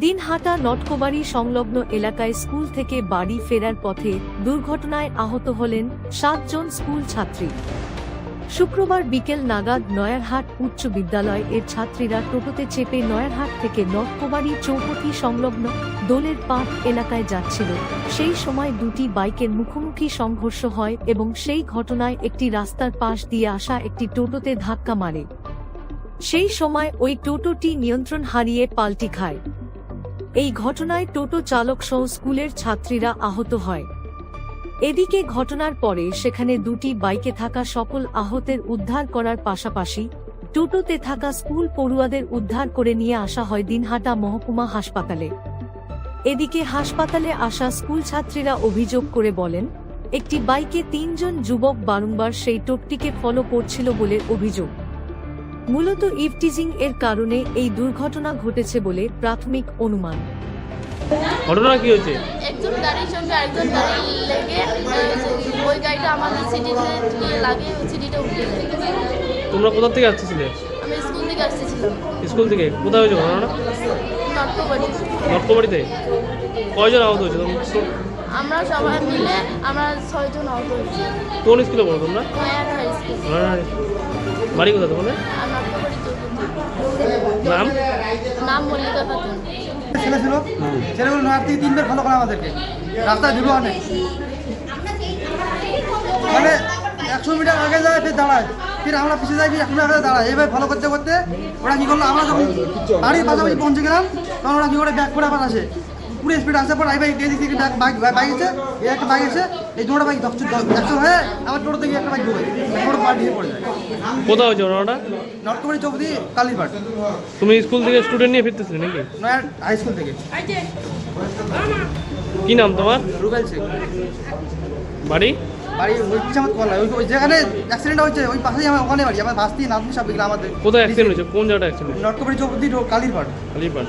দিনহাটা নটকোবাড়ি সংলগ্ন এলাকায় স্কুল থেকে বাড়ি ফেরার পথে দুর্ঘটনায় আহত হলেন 7 জন স্কুল ছাত্রী। শুক্রবার বিকেল নাগাদ নয়ারহাট উচ্চ বিদ্যালয় এর ছাত্রীরা টোটোতে চেপে নয়ারহাট থেকে নটকোবাড়ি চৌপতি সংলগ্ন দোলের পাট এলাকায় যাচ্ছিল। সেই সময় দুটি বাইকের মুখোমুখি সংঘর্ষ হয় এবং সেই ঘটনায় একটি রাস্তার পাশ দিয়ে আসা একটি টোটোতে ধাক্কা মারে। সেই সময় ওই টোটোটি নিয়ন্ত্রণ হারিয়ে পাল্টি খায়। এই ঘটনায় টোটো চালক সহ স্কুলের ছাত্রীরা আহত হয়। এদিকে ঘটনার পরে সেখানে দুটি বাইকে থাকা সকল আহতের উদ্ধার করার পাশাপাশি টোটোতে থাকা স্কুল পড়ুয়াদের উদ্ধার করে নিয়ে আসা হয় দিনহাটা মহকুমা হাসপাতালে। এদিকে হাসপাতালে আসা স্কুল ছাত্রীরা অভিযোগ করে বলেন, একটি বাইকে 3 জন যুবক বারংবার সেই টোটোটিকে ফলো করছিল বলে অভিযোগ। মূলত ইভটিজিং এর কারণে এই দুর্ঘটনা ঘটেছে বলে প্রাথমিক অনুমান। ঘটনা কি হয়েছে? একজন গাড়ির সঙ্গে আরেকজন গাড়ি লেগে ওই গাড়িটা আমাদের সিটিতে লাগে, ওই সিটিটা উঠে যায়। তোমরা কোথা থেকে আসছিলে? আমি স্কুল থেকে আসতেছিলাম। স্কুল থেকে? কোথায় হয়েছে ঘটনাটা? নটকোবাড়ি। নটকোবাড়িতে? কয়জন আহত হয়েছে? আমরা সবাই মিলে আমরা 6 জন আহত হয়েছি। কোন স্কুলে পড়ো তোমরা? নয়ার হাই স্কুল। বাড়ি কোথায় তোমাদের? নটকোবাড়ি চৌপতি। নাম? নাম মল্লিকা খাতুন। ছেলে ছিল, ছেলেগুলো নয়ার থেকে 3বার ফলো করে আমাদেরকে, রাস্তায় ভিড় অনেক, মানে 100 মিটার আগে যায় ফের দাঁড়ায়, ফির আমরা পিছিয়ে যাই, ফির 100 মিটার আগে দাঁড়ায়। এইভাবে ফলো করতে করতে ওরা কী করলো, আমরা যখন বাড়ির পাশাপাশি পৌঁছে গেলাম তখন ওরা কী করে ব্যাক করে আবার আসে, পুরো স্পিড আসার পর এই দিক থেকে বাইক এসে, এই একটা বাইক এসে এই দুটো বাইক 100 হয়ে আমার টোটো থেকে একটা বাইক ঢুকে টোটো পার দিয়ে পড়ে যায়। কোথায় হয়েছে ঘটনাটা? নটকোবাড়ি চৌপতি কালীরপাট। তুমি স্কুল থেকে স্টুডেন্ট নিয়ে ফিরতেছিলে নাকি? নয়ার হাই স্কুল থেকে। কি নাম তোমার? রুবেল সিং। বাড়ি? বাড়ি ওই পিছামত কলা, ওই যেখানে অ্যাক্সিডেন্ট হয়েছে ওই পাশেই আমার ওখানে বাড়ি, আমার ভাস্তি নাতনি সব আমাদের। কোথায় অ্যাক্সিডেন্ট হয়েছে? কোন জায়গাটা অ্যাক্সিডেন্ট? নটকোবাড়ি চৌপতি কালীরপাট। কালীরপাট।